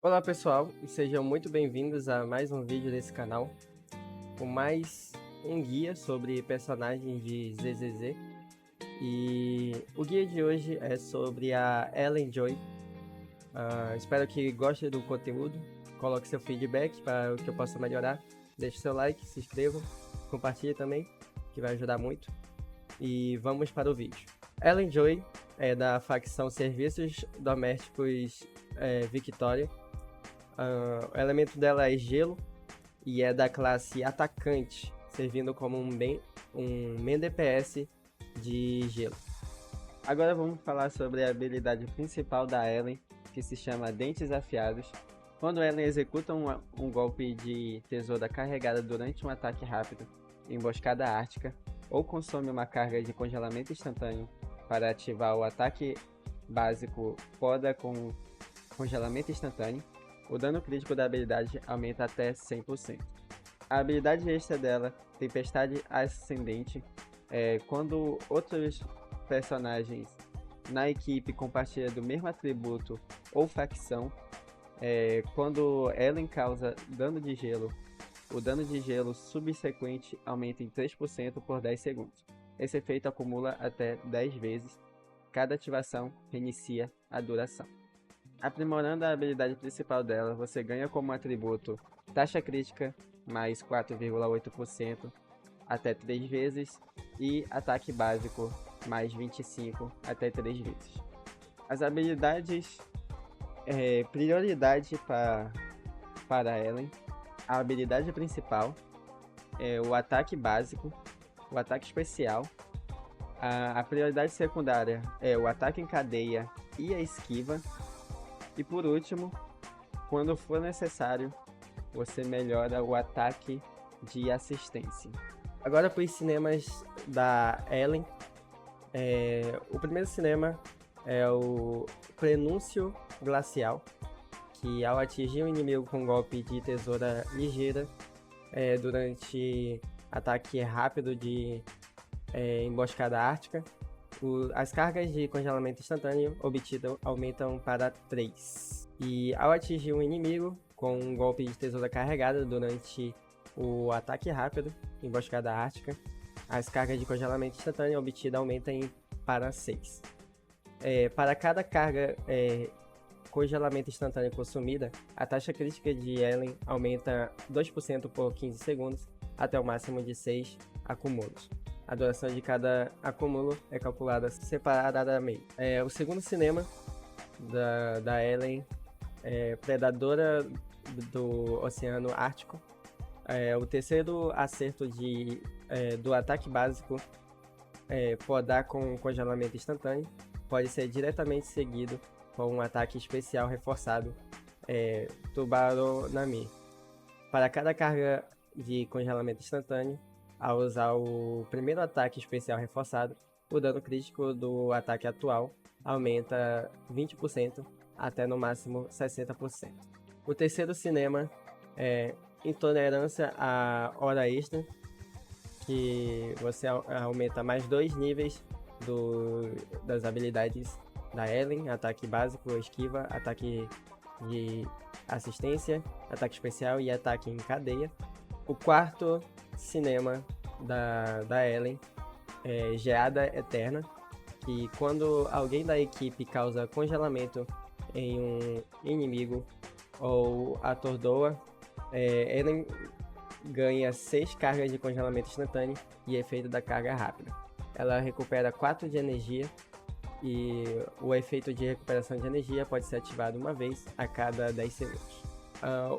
Olá pessoal, e sejam muito bem-vindos a mais um vídeo desse canal, com mais um guia sobre personagens de ZZZ. E o guia de hoje é sobre a Ellen Joy. Espero que gostem do conteúdo, coloque seu feedback para o que eu possa melhorar, deixe seu like, se inscreva, compartilhe também, que vai ajudar muito. E vamos para o vídeo. Ellen Joy é da facção Serviços Domésticos Victoria. O elemento dela é gelo e é da classe atacante, servindo como um main DPS de gelo. Agora vamos falar sobre a habilidade principal da Ellen, que se chama Dentes Afiados. Quando Ellen executa um golpe de tesoura carregada durante um ataque rápido, emboscada ártica, ou consome uma carga de congelamento instantâneo para ativar o ataque básico poda com congelamento instantâneo, o dano crítico da habilidade aumenta até 100%. A habilidade extra dela, Tempestade Ascendente, quando outros personagens na equipe compartilham do mesmo atributo ou facção, quando Ellen causa dano de gelo, o dano de gelo subsequente aumenta em 3% por 10 segundos. Esse efeito acumula até 10 vezes. Cada ativação reinicia a duração. Aprimorando a habilidade principal dela, você ganha como atributo taxa crítica mais 4,8% até 3 vezes e ataque básico mais 25 até 3 vezes. As habilidades prioridade para Ellen: a habilidade principal, o ataque básico, o ataque especial, a prioridade secundária é o ataque em cadeia e a esquiva. E por último, quando for necessário, você melhora o ataque de assistência. Agora para os cinemas da Ellen. O primeiro cinema é o Prenúncio Glacial, que ao atingir um inimigo com golpe de tesoura ligeira, durante ataque rápido de emboscada ártica, as cargas de congelamento instantâneo obtidas aumentam para 3. E ao atingir um inimigo com um golpe de tesoura carregada durante o ataque rápido, emboscada ártica, as cargas de congelamento instantâneo obtidas aumentam para 6. Para cada carga congelamento instantâneo consumida, a taxa crítica de Ellen aumenta 2% por 15 segundos, até o máximo de 6 acúmulos. A duração de cada acúmulo é calculada separadamente. O segundo cinema da Ellen é Predadora do Oceano Ártico. O terceiro acerto do ataque básico, podar com congelamento instantâneo, pode ser diretamente seguido com um ataque especial reforçado, Tubaronami. Para cada carga de congelamento instantâneo, ao usar o primeiro ataque especial reforçado, o dano crítico do ataque atual aumenta 20% até no máximo 60%. O terceiro cinema é Intolerância à Hora Extra, que você aumenta mais 2 níveis das habilidades da Ellen: ataque básico, esquiva, ataque de assistência, ataque especial e ataque em cadeia. O quarto cinema da Ellen é Geada Eterna, que quando alguém da equipe causa congelamento em um inimigo ou atordoa, Ellen ganha 6 cargas de congelamento instantâneo e efeito da carga rápida. Ela recupera 4 de energia e o efeito de recuperação de energia pode ser ativado uma vez a cada 10 segundos.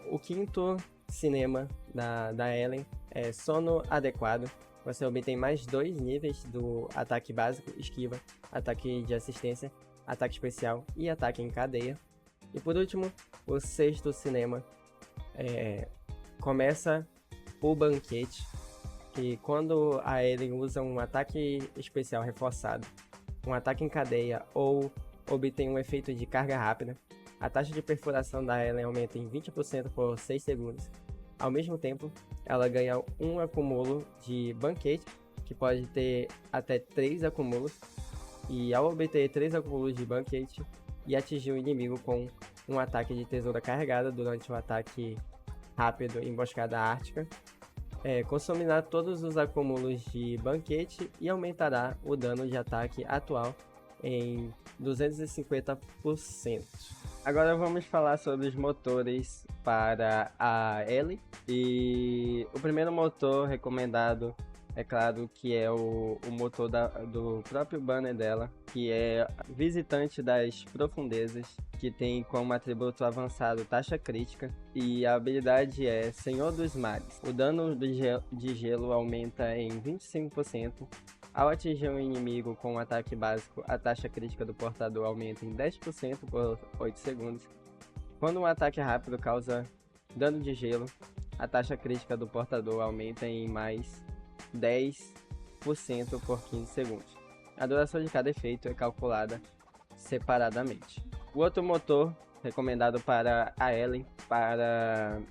O quinto cinema da Ellen é Sono Adequado. Você obtém mais 2 níveis do ataque básico, esquiva, ataque de assistência, ataque especial e ataque em cadeia. E por último, o sexto cinema começa o Banquete, que quando a Ellen usa um ataque especial reforçado, um ataque em cadeia ou obtém um efeito de carga rápida, a taxa de perfuração da Ellen aumenta em 20% por 6 segundos. Ao mesmo tempo, ela ganha um acúmulo de Banquete, que pode ter até 3 acúmulos, e ao obter 3 acúmulos de Banquete e atingir o inimigo com um ataque de tesoura carregada durante o ataque rápido emboscada ártica. Consumirá todos os acúmulos de banquete e aumentará o dano de ataque atual em 250%. Agora vamos falar sobre os motores para a Ellie. E o primeiro motor recomendado, é claro, que é o motor do próprio banner dela, que é Visitante das Profundezas, que tem como atributo avançado taxa crítica, e a habilidade é Senhor dos Mares. O dano de gelo aumenta em 25%. Ao atingir um inimigo com um ataque básico, a taxa crítica do portador aumenta em 10% por 8 segundos. Quando um ataque rápido causa dano de gelo, a taxa crítica do portador aumenta em mais 10% por 15 segundos. A duração de cada efeito é calculada separadamente. O outro motor recomendado para a Ellie, para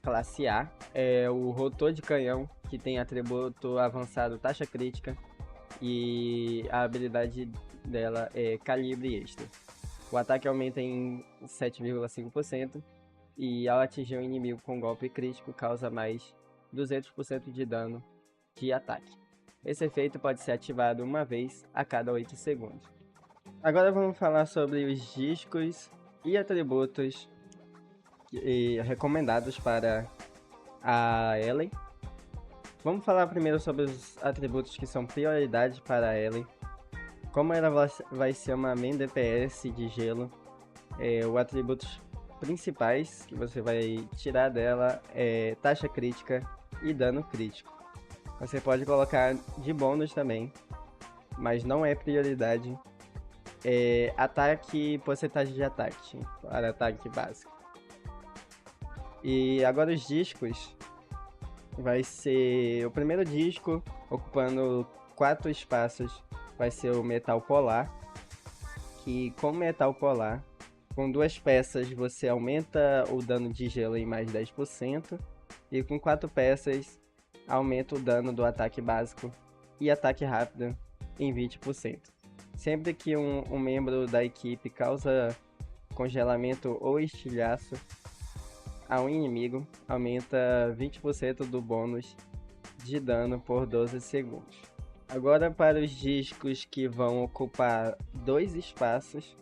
classe A, é o rotor de canhão, que tem atributo avançado taxa crítica, e a habilidade dela é calibre extra. O ataque aumenta em 7,5% e ao atingir um inimigo com golpe crítico causa mais 200% de dano de ataque. Esse efeito pode ser ativado uma vez a cada 8 segundos. Agora vamos falar sobre os discos e atributos recomendados para a Ellie. Vamos falar primeiro sobre os atributos que são prioridade para a Ellie. Como ela vai ser uma main DPS de gelo, os atributos principais que você vai tirar dela é taxa crítica e dano crítico. Você pode colocar de bônus também, mas não é prioridade. Ataque e porcentagem de ataque para ataque básico. E agora os discos. Vai ser o primeiro disco, ocupando 4 espaços, vai ser o Metal Polar, que com Metal Polar, com 2 peças você aumenta o dano de gelo em mais 10%, e com 4 peças aumenta o dano do ataque básico e ataque rápido em 20%. Sempre que um membro da equipe causa congelamento ou estilhaço a um inimigo, aumenta 20% do bônus de dano por 12 segundos. Agora para os discos que vão ocupar 2 espaços,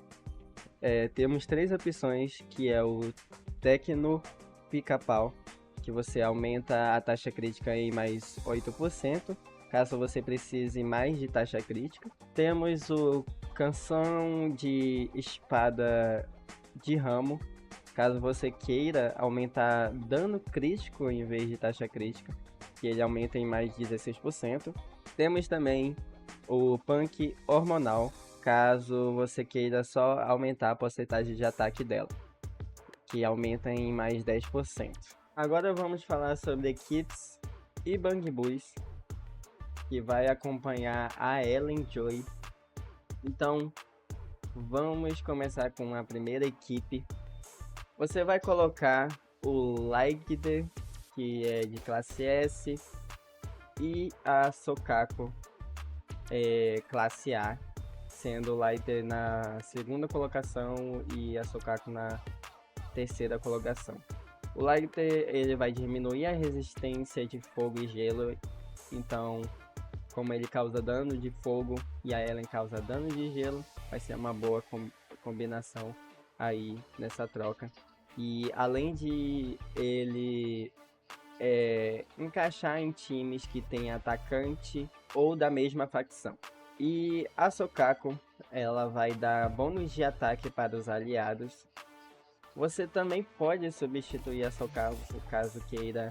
temos 3 opções, que é o Tecno Pica-Pau, que você aumenta a taxa crítica em mais 8%, caso você precise mais de taxa crítica. Temos o Canção de Espada de Ramo, caso você queira aumentar dano crítico em vez de taxa crítica, que ele aumenta em mais 16%. Temos também o Punk Hormonal, caso você queira só aumentar a porcentagem de ataque dela, que aumenta em mais 10%. Agora vamos falar sobre equipes e Bang Bulls, que vai acompanhar a Ellen Joy. Então, vamos começar com a primeira equipe. Você vai colocar o Lighter, que é de classe S, e a Sokako, classe A, sendo o Lighter na segunda colocação e a Sokako na terceira colocação. O Lighter ele vai diminuir a resistência de fogo e gelo, então como ele causa dano de fogo e a Ellen causa dano de gelo, vai ser uma boa combinação aí nessa troca. E além de ele encaixar em times que tem atacante ou da mesma facção. E a Sokako, ela vai dar bônus de ataque para os aliados. Você também pode substituir a Sokako, caso queira,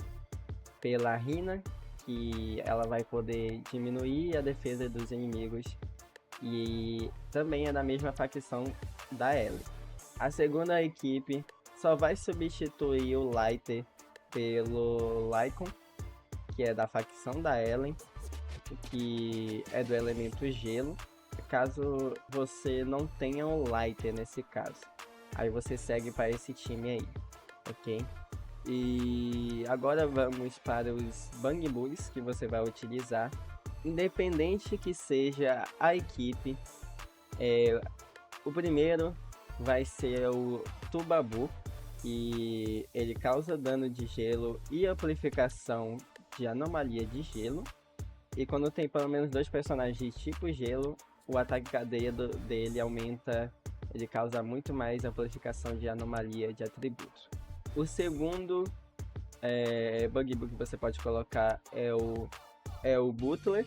pela Rina, que ela vai poder diminuir a defesa dos inimigos e também é da mesma facção da Ellie. A segunda equipe só vai substituir o Lighter pelo Lycon, que é da facção da Ellen, que é do elemento gelo. Caso você não tenha o Lighter nesse caso, aí você segue para esse time aí, ok? E agora vamos para os Bang Bulls que você vai utilizar. Independente que seja a equipe, o primeiro vai ser o Tubabu, e ele causa dano de gelo e amplificação de anomalia de gelo. E quando tem pelo menos 2 personagens de tipo gelo, o ataque cadeia dele aumenta, ele causa muito mais amplificação de anomalia de atributos. O segundo Bugaboo que você pode colocar é o Butler,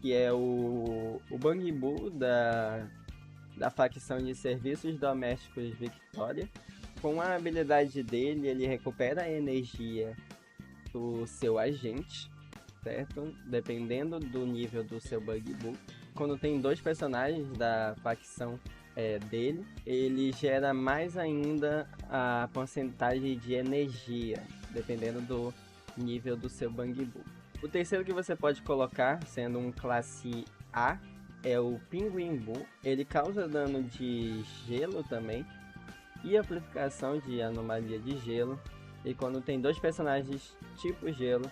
que é o Bugaboo da facção de serviços domésticos Victoria. Com a habilidade dele, ele recupera a energia do seu agente, certo? Dependendo do nível do seu Bugaboo. Quando tem 2 personagens da facção dele, ele gera mais ainda a porcentagem de energia, dependendo do nível do seu Bugaboo. O terceiro que você pode colocar, sendo um classe A, é o Pinguim Boo. Ele causa dano de gelo também e amplificação de anomalia de gelo. E quando tem 2 personagens tipo gelo,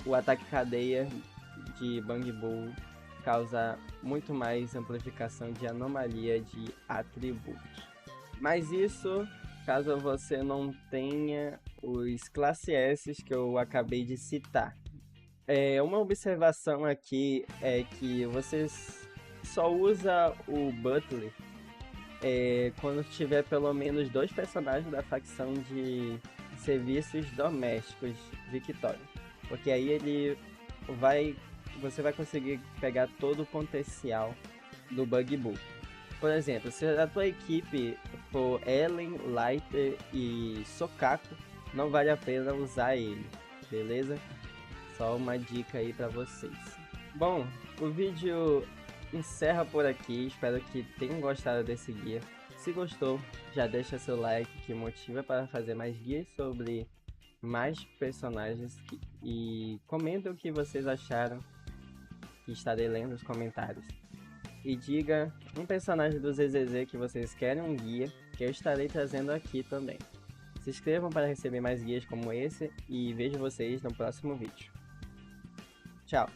o ataque cadeia de Bugaboo causa muito mais amplificação de anomalia de atributos. Mas isso caso você não tenha os classe S que eu acabei de citar. Uma observação aqui é que você só usa o Butler quando tiver pelo menos 2 personagens da facção de serviços domésticos Victoria, porque aí você vai conseguir pegar todo o potencial do Bugaboo. Por exemplo, se a tua equipe for Ellen, Lighter e Sokaku, não vale a pena usar ele, beleza? Só uma dica aí pra vocês. Bom, o vídeo encerra por aqui, espero que tenham gostado desse guia. Se gostou, já deixa seu like que motiva para fazer mais guias sobre mais personagens e comenta o que vocês acharam, que estarei lendo os comentários. E diga um personagem do ZZZ que vocês querem um guia, que eu estarei trazendo aqui também. Se inscrevam para receber mais guias como esse e vejo vocês no próximo vídeo. Tchau!